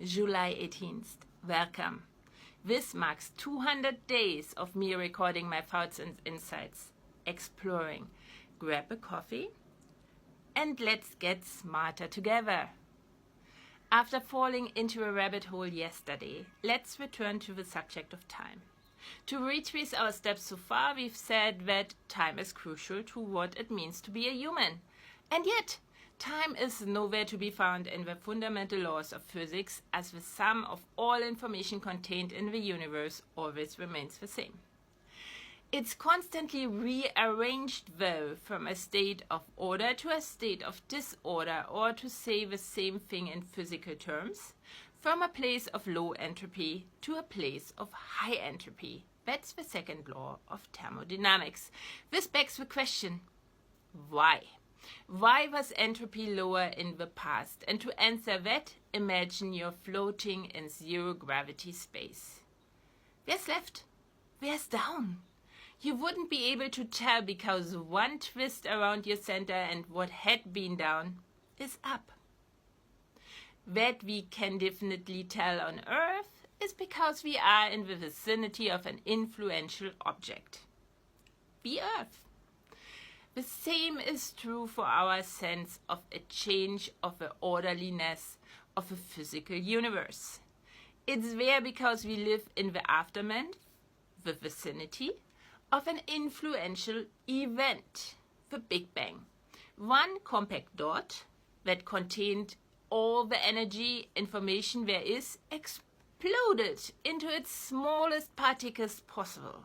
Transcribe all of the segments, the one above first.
July 18th. Welcome. This marks 200 days of me recording my thoughts and insights, exploring. Grab a coffee and let's get smarter together. After falling into a rabbit hole yesterday, let's return to the subject of time. To retrace our steps so far, we've said that time is crucial to what it means to be a human. And yet, time is nowhere to be found in the fundamental laws of physics, as the sum of all information contained in the universe always remains the same. It's constantly rearranged, though, from a state of order to a state of disorder, or to say the same thing in physical terms, from a place of low entropy to a place of high entropy. That's the second law of thermodynamics. This begs the question, why? Why was entropy lower in the past? And to answer that, imagine you're floating in zero-gravity space. Where's left? Where's down? You wouldn't be able to tell because one twist around your center and what had been down is up. That we can definitely tell on Earth is because we are in the vicinity of an influential object, the Earth. The same is true for our sense of a change of the orderliness of a physical universe. It's there because we live in the aftermath, the vicinity, of an influential event, the Big Bang. One compact dot that contained all the energy information there is exploded into its smallest particles possible.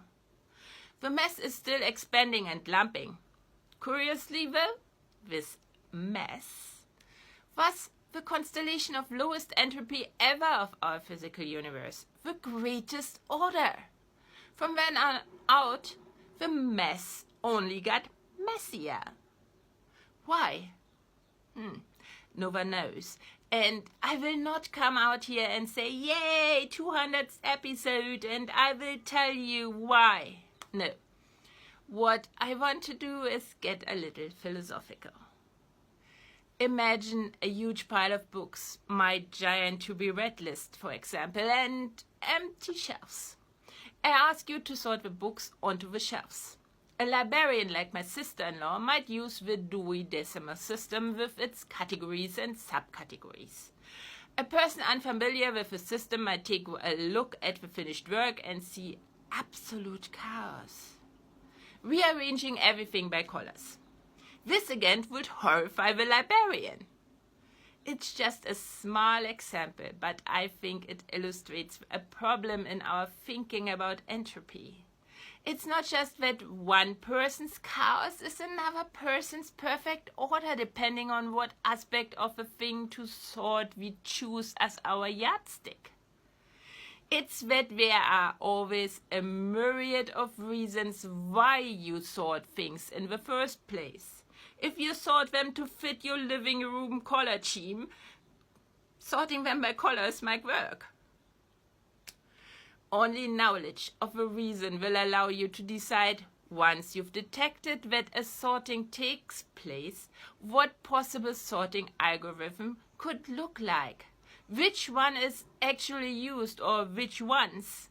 The mass is still expanding and lumping. Curiously though, this mass was the constellation of lowest entropy ever of our physical universe, the greatest order. From then on out, the mess only got messier. Why? No one knows. And I will not come out here and say, yay, 200th episode, and I will tell you why. No. What I want to do is get a little philosophical. Imagine a huge pile of books, my giant to-be-read list, for example, and empty shelves. I ask you to sort the books onto the shelves. A librarian like my sister-in-law might use the Dewey Decimal System with its categories and subcategories. A person unfamiliar with the system might take a look at the finished work and see absolute chaos, rearranging everything by colors. This again would horrify the librarian. It's just a small example, but I think it illustrates a problem in our thinking about entropy. It's not just that one person's chaos is another person's perfect order, depending on what aspect of the thing to sort we choose as our yardstick. It's that there are always a myriad of reasons why you sort things in the first place. If you sort them to fit your living room color scheme, sorting them by colors might work. Only knowledge of a reason will allow you to decide, once you've detected that a sorting takes place, what possible sorting algorithm could look like, which one is actually used or which ones,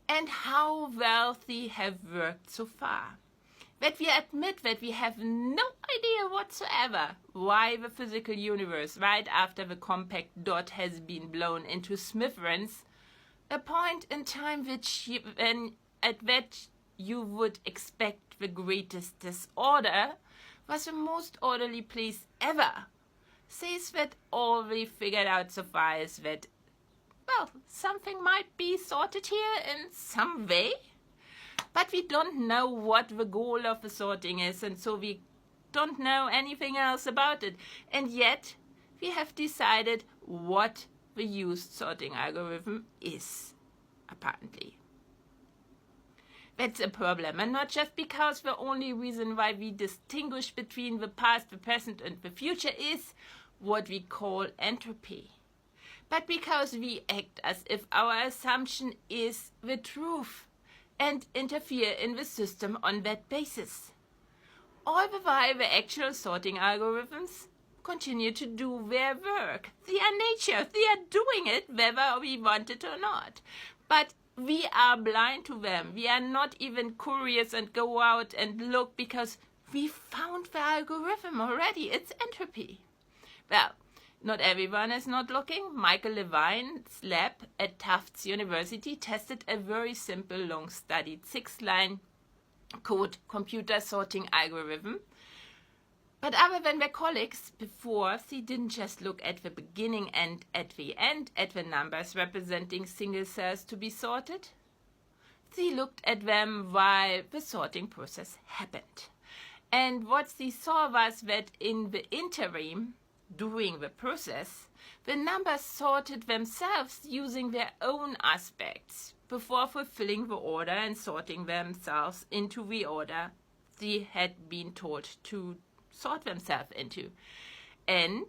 and how well they have worked so far. That we admit that we have no idea whatsoever why the physical universe, right after the compact dot has been blown into smithereens, a point in time at that you would expect the greatest disorder, was the most orderly place ever, says that all we figured out so far is that, well, something might be sorted here in some way, but we don't know what the goal of the sorting is, and so we don't know anything else about it. And yet, we have decided what the used sorting algorithm is, apparently. That's a problem, and not just because the only reason why we distinguish between the past, the present, and the future is what we call entropy, but because we act as if our assumption is the truth and interfere in the system on that basis. All the while the actual sorting algorithms continue to do their work. They are nature. They are doing it whether we want it or not. But we are blind to them. We are not even curious and go out and look because we found the algorithm already. It's entropy. Well, not everyone is not looking. Michael Levine's lab at Tufts University tested a very simple, long-studied 6-line code computer sorting algorithm. But other than their colleagues before, they didn't just look at the beginning and at the end at the numbers representing single cells to be sorted. They looked at them while the sorting process happened. And what they saw was that in the interim, during the process, the numbers sorted themselves using their own aspects before fulfilling the order and sorting themselves into the order they had been told to sort themselves into. And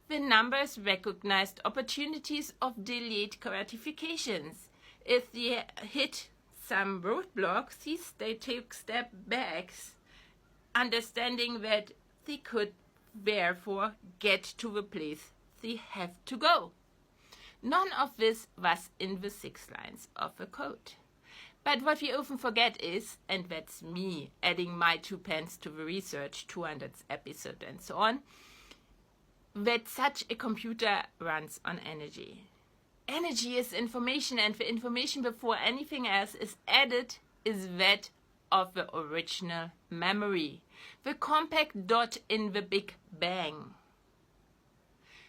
the numbers recognized opportunities of delayed gratifications. If they hit some roadblocks, they took step backs, understanding that they could therefore get to the place they have to go. None of this was in the 6 lines of the code. But what we often forget is, and that's me adding my 2 pence to the research, 200th episode and so on, that such a computer runs on energy. Energy is information, and the information before anything else is added is that of the original memory, the compact dot in the Big Bang.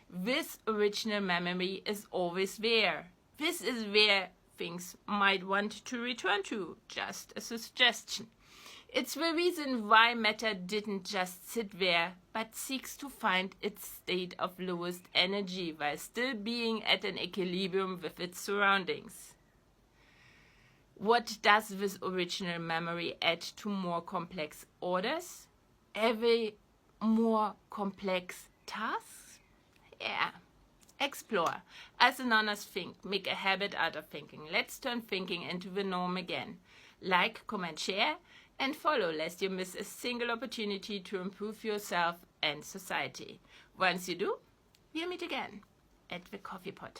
This original memory is always there. This is where things might want to return to, just as a suggestion. It's the reason why matter didn't just sit there, but seeks to find its state of lowest energy while still being at an equilibrium with its surroundings. What does this original memory add to more complex orders? Every more complex task? Yeah. Explore. As an honest think, make a habit out of thinking. Let's turn thinking into the norm again. Like, comment, share, and follow lest you miss a single opportunity to improve yourself and society. Once you do, we'll meet again at the coffee pot.